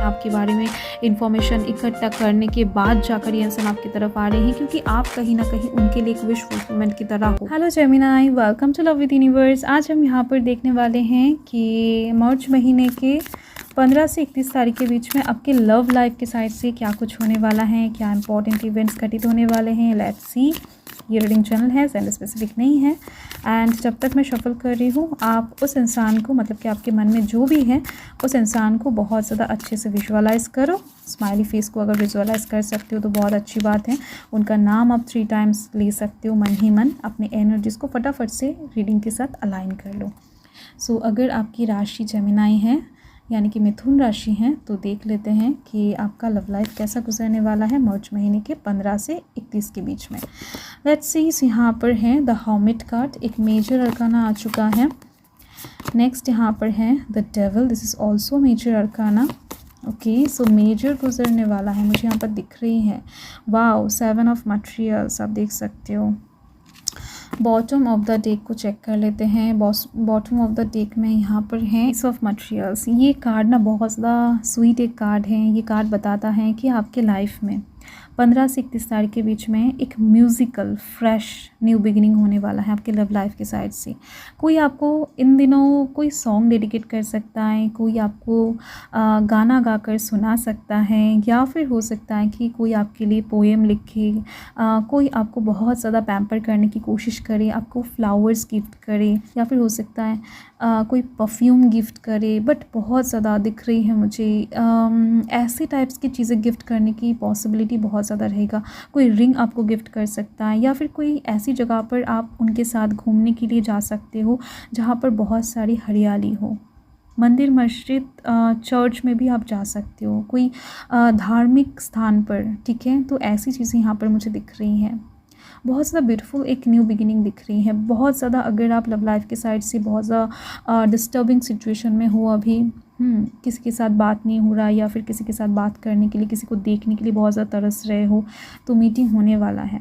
आपके बारे में इंफॉर्मेशन इकट्ठा करने के बाद जाकर ये इंसान आपकी तरफ आ रहे हैं, क्योंकि आप कहीं ना कहीं उनके लिए एक विश फुलफिलमेंट की तरह हो। Hello Gemini, welcome to love with universe. आज हम यहाँ पर देखने वाले हैं कि मार्च महीने के 15 से 31 तारीख के बीच में आपके लव लाइफ के साइड से क्या कुछ होने वाला है, क्या इंपॉर्टेंट इवेंट्स घटित होने वाले हैं। Let's see. ये रीडिंग चैनल है, जेंडर स्पेसिफिक नहीं है। एंड जब तक मैं शफल कर रही हूँ, आप उस इंसान को, मतलब कि आपके मन में जो भी है, उस इंसान को बहुत ज़्यादा अच्छे से विजुअलाइज़ करो। स्माइली फेस को अगर विजुअलाइज़ कर सकते हो तो बहुत अच्छी बात है। उनका नाम आप 3 टाइम्स ले सकते हो मन ही मन। अपने एनर्जीज़ को फटाफट से रीडिंग के साथ अलाइन कर लो। सो अगर आपकी राशि जेमिनी है, यानी कि मिथुन राशि हैं, तो देख लेते हैं कि आपका लव लाइफ कैसा गुजरने वाला है मार्च महीने के 15 से 31 के बीच में। Let's see. यहाँ पर है द हर्मिट कार्ड, एक मेजर अरकाना आ चुका है। नेक्स्ट यहाँ पर है the devil, this is also major arcana. Okay, so major गुजरने वाला है, मुझे यहाँ पर दिख रही है। वाओ, 7 ऑफ मटेरियल्स आप देख सकते हो। बॉटम ऑफ द डेक को चेक कर लेते हैं। बॉटम ऑफ द डेक में यहाँ पर है एस ऑफ मटेरियल्स। ये कार्ड ना बहुत ज़्यादा स्वीट एक कार्ड है। ये कार्ड बताता है कि आपके लाइफ में 15 से 31 तारीख के बीच में एक म्यूज़िकल फ्रेश न्यू बिगिनिंग होने वाला है आपके लव लाइफ के साइड से। कोई आपको इन दिनों कोई सॉन्ग डेडिकेट कर सकता है, कोई आपको गाना गाकर सुना सकता है, या फिर हो सकता है कि कोई आपके लिए पोएम लिखे, कोई आपको बहुत ज़्यादा पैम्पर करने की कोशिश करे, आपको फ्लावर्स गिफ्ट करे, या फिर हो सकता है कोई परफ्यूम गिफ्ट करे। बट बहुत ज़्यादा दिख रही है मुझे ऐसे टाइप्स की चीज़ें गिफ्ट करने की पॉसिबिलिटी बहुत ज़्यादा रहेगा। कोई रिंग आपको गिफ्ट कर सकता है, या फिर कोई ऐसी जगह पर आप उनके साथ घूमने के लिए जा सकते हो जहाँ पर बहुत सारी हरियाली हो। मंदिर, मस्जिद, चर्च में भी आप जा सकते हो, कोई धार्मिक स्थान पर, ठीक है। तो ऐसी चीज़ें यहाँ पर मुझे दिख रही हैं। बहुत ज़्यादा ब्यूटीफुल एक न्यू बिगिनिंग दिख रही है। बहुत ज़्यादा अगर आप लव लाइफ के साइड से बहुत ज़्यादा डिस्टर्बिंग सिचुएशन में हो अभी, किसी के साथ बात नहीं हो रहा, या फिर किसी के साथ बात करने के लिए, किसी को देखने के लिए बहुत ज़्यादा तरस रहे हो, तो मीटिंग होने वाला है।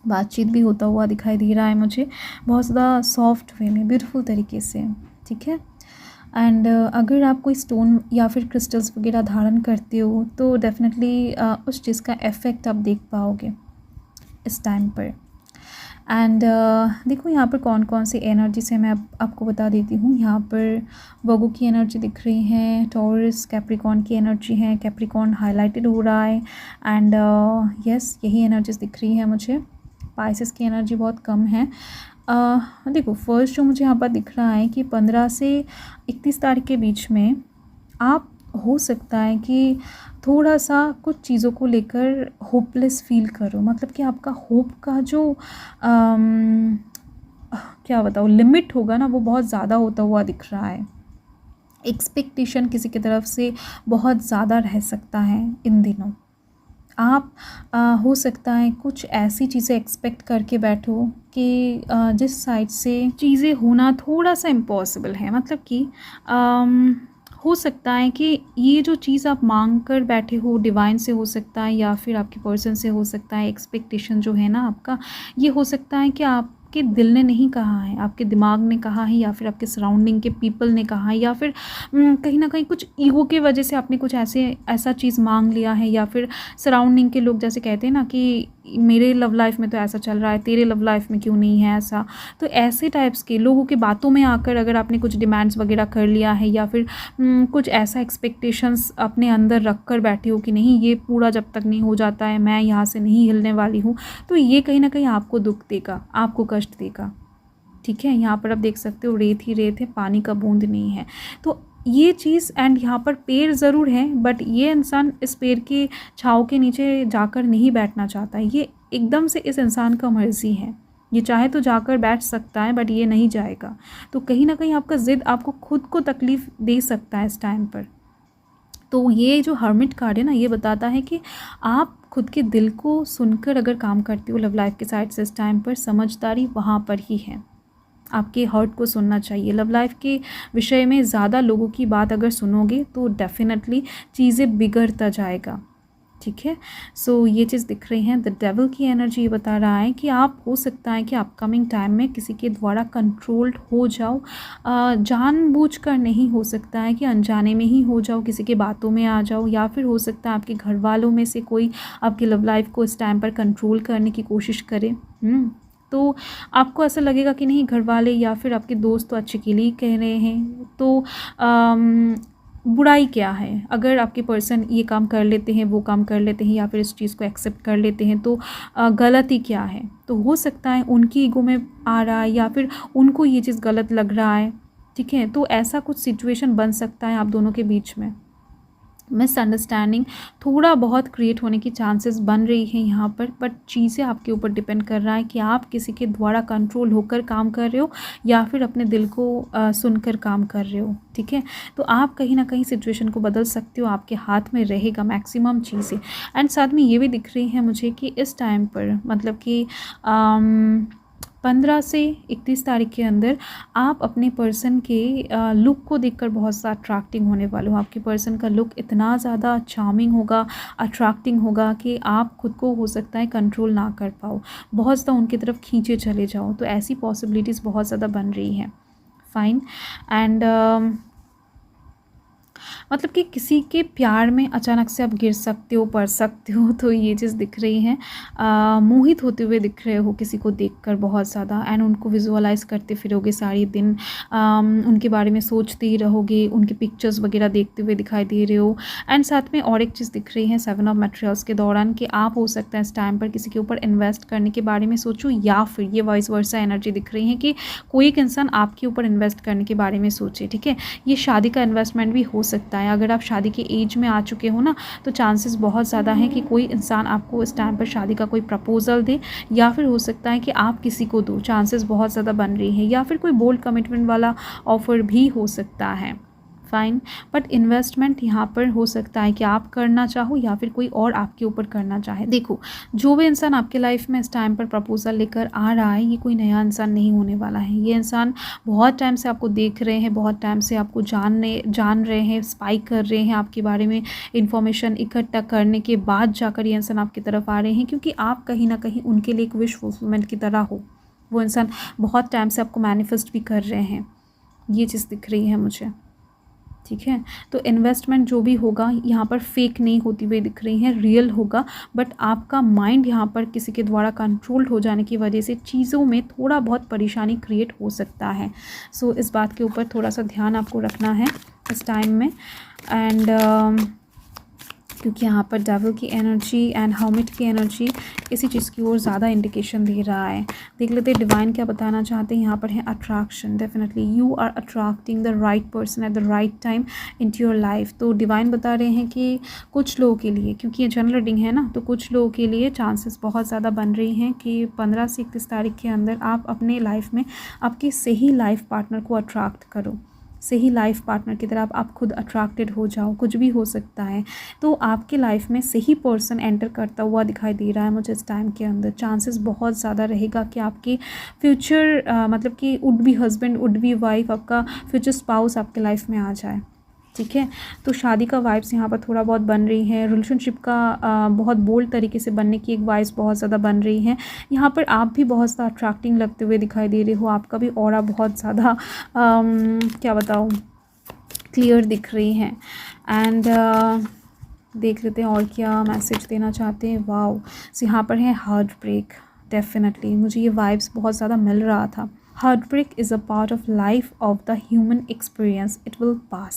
बातचीत भी होता हुआ दिखाई दे रहा है मुझे, बहुत ज़्यादा सॉफ्ट वे में, ब्यूटीफुल तरीके से, ठीक है। एंड अगर आप कोई स्टोन या फिर क्रिस्टल्स वगैरह धारण करते हो तो डेफिनेटली उस चीज़ का इफ़ेक्ट आप देख पाओगे इस टाइम पर। एंड देखो यहाँ पर कौन कौन सी एनर्जी से मैं आपको बता देती हूँ। यहाँ पर वर्गो की एनर्जी दिख रही है, टॉरस, कैप्रिकॉर्न की एनर्जी है। कैप्रिकॉर्न हाईलाइटेड हो रहा है। एंड यस, यही एनर्जीज दिख रही है मुझे। पाइसेस की एनर्जी बहुत कम है। देखो, फर्स्ट जो मुझे यहाँ पर दिख रहा है कि 15 से 31 तारीख के बीच में आप, हो सकता है कि थोड़ा सा कुछ चीज़ों को लेकर होपलेस फील करो। मतलब कि आपका होप का जो क्या बताऊँ, लिमिट होगा ना, वो बहुत ज़्यादा होता हुआ दिख रहा है। एक्सपेक्टेशन किसी की तरफ से बहुत ज़्यादा रह सकता है इन दिनों। आप हो सकता है कुछ ऐसी चीज़ें एक्सपेक्ट करके बैठो कि जिस साइड से चीज़ें होना थोड़ा सा इम्पॉसिबल है। मतलब कि हो सकता है कि ये जो चीज़ आप मांग कर बैठे हो, डिवाइन से हो सकता है, या फिर आपके पर्सन से हो सकता है। एक्सपेक्टेशन जो है ना आपका, ये हो सकता है कि आपके दिल ने नहीं कहा है, आपके दिमाग ने कहा है, या फिर आपके सराउंडिंग के पीपल ने कहा है, या फिर कहीं ना कहीं कुछ ईगो के वजह से आपने कुछ ऐसा चीज़ मांग लिया है, या फिर सराउंडिंग के लोग जैसे कहते हैं ना कि मेरे लव लाइफ में तो ऐसा चल रहा है, तेरे लव लाइफ में क्यों नहीं है ऐसा। तो ऐसे टाइप्स के लोगों की बातों में आकर अगर आपने कुछ डिमांड्स वगैरह कर लिया है, या फिर कुछ ऐसा एक्सपेक्टेशंस अपने अंदर रख कर बैठे हो कि नहीं, ये पूरा जब तक नहीं हो जाता है मैं यहाँ से नहीं हिलने वाली हूँ, तो ये कहीं ना कहीं आपको दुख देगा, आपको कष्ट देगा, ठीक है। यहाँ पर आप देख सकते हो रेत ही रेत है, पानी का बूंद नहीं है। तो ये चीज़, एंड यहाँ पर पेड़ ज़रूर है, बट ये इंसान इस पेड़ के छाँव के नीचे जाकर नहीं बैठना चाहता। ये एकदम से इस इंसान का मर्ज़ी है, ये चाहे तो जाकर बैठ सकता है, बट ये नहीं जाएगा। तो कहीं ना कहीं आपका ज़िद आपको खुद को तकलीफ़ दे सकता है इस टाइम पर। तो ये जो हर्मिट कार्ड है ना, ये बताता है कि आप खुद के दिल को सुनकर अगर काम करते हो लव लाइफ के साइड से इस टाइम पर, समझदारी वहाँ पर ही है। आपके हर्ट को सुनना चाहिए। लव लाइफ के विषय में ज़्यादा लोगों की बात अगर सुनोगे तो डेफिनेटली चीज़ें बिगड़ता जाएगा, ठीक है। सो ये चीज़ दिख रही है। द डेविल की एनर्जी ये बता रहा है कि आप हो सकता है कि अपकमिंग टाइम में किसी के द्वारा कंट्रोल्ड हो जाओ, जानबूझकर नहीं, हो सकता है कि अनजाने में ही हो जाओ, किसी के बातों में आ जाओ, या फिर हो सकता है आपके घर वालों में से कोई आपकी लव लाइफ को इस टाइम पर कंट्रोल करने की कोशिश करे। तो आपको ऐसा लगेगा कि नहीं, घर वाले या फिर आपके दोस्त तो अच्छे के लिए कह रहे हैं, तो बुराई क्या है। अगर आपके पर्सन ये काम कर लेते हैं, वो काम कर लेते हैं, या फिर इस चीज़ को एक्सेप्ट कर लेते हैं, तो गलती क्या है। तो हो सकता है उनकी ईगो में आ रहा है, या फिर उनको ये चीज़ गलत लग रहा है, ठीक है। तो ऐसा कुछ सिचुएशन बन सकता है आप दोनों के बीच में। मिसअंडरस्टैंडिंग थोड़ा बहुत क्रिएट होने की चांसेस बन रही है यहाँ पर, बट चीज़ें आपके ऊपर डिपेंड कर रहा है कि आप किसी के द्वारा कंट्रोल होकर काम कर रहे हो या फिर अपने दिल को सुनकर काम कर रहे हो, ठीक है। तो आप कहीं ना कहीं सिचुएशन को बदल सकते हो, आपके हाथ में रहेगा मैक्सिमम चीज़ें। एंड साथ में ये भी दिख रही है मुझे कि इस टाइम पर मतलब कि 15 से 31 तारीख के अंदर आप अपने पर्सन के लुक को देखकर बहुत सा अट्रैक्टिंग होने वाले हो। आपके पर्सन का लुक इतना ज़्यादा चार्मिंग होगा, अट्रैक्टिंग होगा कि आप खुद को हो सकता है कंट्रोल ना कर पाओ, बहुत ज़्यादा उनकी तरफ खींचे चले जाओ। तो ऐसी पॉसिबिलिटीज़ बहुत ज़्यादा बन रही हैं। फाइन। एंड मतलब कि किसी के प्यार में अचानक से आप गिर सकते हो, पड़ सकते हो, तो ये चीज़ दिख रही है। मोहित होते हुए दिख रहे हो किसी को देखकर बहुत ज़्यादा, एंड उनको विजुअलाइज़ करते फिरोगे सारे दिन, उनके बारे में सोचते ही रहोगे, उनके पिक्चर्स वगैरह देखते हुए दिखाई दे रहे हो। एंड साथ में और एक चीज़ दिख रही है 7 ऑफ मटेरियल्स के दौरान कि आप हो सकता है इस टाइम पर किसी के ऊपर इन्वेस्ट करने के बारे में सोचो, या फिर ये वाइस वर्सा एनर्जी दिख रही है कि कोई एक इंसान आपके ऊपर इन्वेस्ट करने के बारे में सोचे, ठीक है। ये शादी का इन्वेस्टमेंट भी हो सकता है। अगर आप शादी के एज में आ चुके हो ना, तो चांसेस बहुत ज़्यादा हैं कि कोई इंसान आपको इस टाइम पर शादी का कोई प्रपोजल दे, या फिर हो सकता है कि आप किसी को दो, चांसेस बहुत ज़्यादा बन रही है। या फिर कोई बोल्ड कमिटमेंट वाला ऑफर भी हो सकता है। फाइन। बट इन्वेस्टमेंट यहाँ पर हो सकता है कि आप करना चाहो या फिर कोई और आपके ऊपर करना चाहे। देखो, जो भी इंसान आपके लाइफ में इस टाइम पर प्रपोजल लेकर आ रहा है, ये कोई नया इंसान नहीं होने वाला है। ये इंसान बहुत टाइम से आपको देख रहे हैं, बहुत टाइम से आपको जान रहे हैं, स्पाई कर रहे हैं, आपके बारे में इंफॉर्मेशन इकट्ठा करने के बाद जाकर ये इंसान आपकी तरफ आ रहे हैं, क्योंकि आप कहीं ना कहीं उनके लिए एक विश फुलफिलमेंट की तरह हो। वो इंसान बहुत टाइम से आपको मैनिफेस्ट भी कर रहे हैं, ये चीज़ दिख रही है मुझे, ठीक है। तो इन्वेस्टमेंट जो भी होगा यहाँ पर फेक नहीं होती हुई दिख रही है, रियल होगा। बट आपका माइंड यहाँ पर किसी के द्वारा कंट्रोल्ड हो जाने की वजह से चीज़ों में थोड़ा बहुत परेशानी क्रिएट हो सकता है। सो इस बात के ऊपर थोड़ा सा ध्यान आपको रखना है इस टाइम में। एंड क्योंकि यहाँ पर डेविल की एनर्जी एंड हर्मिट की एनर्जी इसी चीज़ की ओर ज़्यादा इंडिकेशन दे रहा है। देख लेते हैं डिवाइन क्या बताना चाहते हैं। यहाँ पर है attraction. Definitely you are attracting the right person at the right time into your life. तो डिवाइन बता रहे हैं कि कुछ लोगों के लिए, क्योंकि ये जनरल रीडिंग है ना, तो कुछ लोगों के लिए चांसेस बहुत ज़्यादा बन रही हैं कि 15 से 31 तारीख के अंदर आप अपने लाइफ में आपके सही लाइफ पार्टनर को अट्रैक्ट करो। सही लाइफ पार्टनर की तरफ आप खुद अट्रैक्टेड हो जाओ, कुछ भी हो सकता है। तो आपके लाइफ में सही पर्सन एंटर करता हुआ दिखाई दे रहा है मुझे इस टाइम के अंदर। चांसेस बहुत ज़्यादा रहेगा कि आपके फ्यूचर मतलब कि would be husband, would be wife, आपका फ्यूचर स्पाउस आपके लाइफ में आ जाए, ठीक है। तो शादी का वाइब्स यहाँ पर थोड़ा बहुत बन रही है। रिलेशनशिप का बहुत बोल्ड तरीके से बनने की एक वाइब्स बहुत ज़्यादा बन रही है। यहाँ पर आप भी बहुत ज़्यादा अट्रैक्टिंग लगते हुए दिखाई दे रहे हो। आपका भी ऑरा बहुत ज़्यादा क्या बताऊँ, क्लियर दिख रही है। एंड देख लेते हैं और क्या मैसेज देना चाहते हैं। वाओ, यहाँ पर है हार्ट ब्रेक। डेफिनेटली मुझे ये वाइब्स बहुत ज़्यादा मिल रहा था। Heartbreak is a part of life of the human experience. It will pass.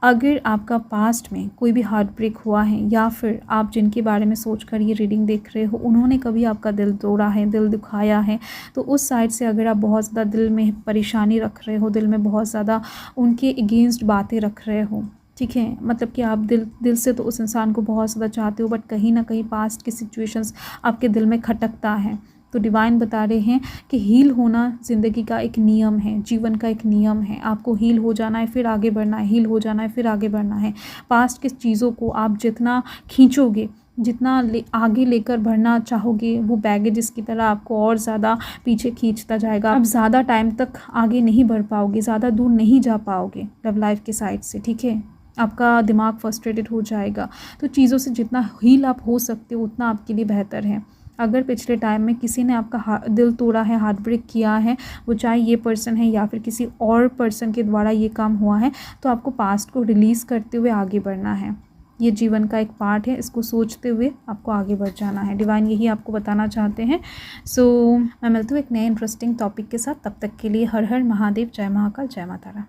अगर आपका पास्ट में कोई भी हार्ट ब्रेक हुआ है, या फिर आप जिनके बारे में सोचकर ये रीडिंग देख रहे हो उन्होंने कभी आपका दिल तोड़ा है, दिल दुखाया है, तो उस साइड से अगर आप बहुत ज़्यादा दिल में परेशानी रख रहे हो, दिल में बहुत ज़्यादा उनके अगेंस्ट बातें रख रहे हो, ठीक है, मतलब कि आप दिल से तो उस इंसान को बहुत ज़्यादा चाहते हो, बट कहीं ना कहीं पास्ट की सिचुएशंस आपके दिल में खटकता है। तो डिवाइन बता रहे हैं कि हील होना ज़िंदगी का एक नियम है, जीवन का एक नियम है। आपको हील हो जाना है, फिर आगे बढ़ना है, हील हो जाना है, फिर आगे बढ़ना है। पास्ट की चीज़ों को आप जितना खींचोगे, जितना आगे लेकर बढ़ना चाहोगे, वो बैगेजेस की तरह आपको और ज़्यादा पीछे खींचता जाएगा। आप ज़्यादा टाइम तक आगे नहीं बढ़ पाओगे, ज़्यादा दूर नहीं जा पाओगे लव लाइफ के साइड से, ठीक है। आपका दिमाग फ्रस्ट्रेटेड हो जाएगा। तो चीज़ों से जितना हील आप हो सकते हो उतना आपके लिए बेहतर है। अगर पिछले टाइम में किसी ने आपका दिल तोड़ा है, हार्ट ब्रेक किया है, वो चाहे ये पर्सन है या फिर किसी और पर्सन के द्वारा ये काम हुआ है, तो आपको पास्ट को रिलीज़ करते हुए आगे बढ़ना है। ये जीवन का एक पार्ट है, इसको सोचते हुए आपको आगे बढ़ जाना है। डिवाइन यही आपको बताना चाहते हैं। सो मैं मिलती हूँ एक नए इंटरेस्टिंग टॉपिक के साथ। तब तक के लिए हर हर महादेव, जय महाकाल, जय माता रा।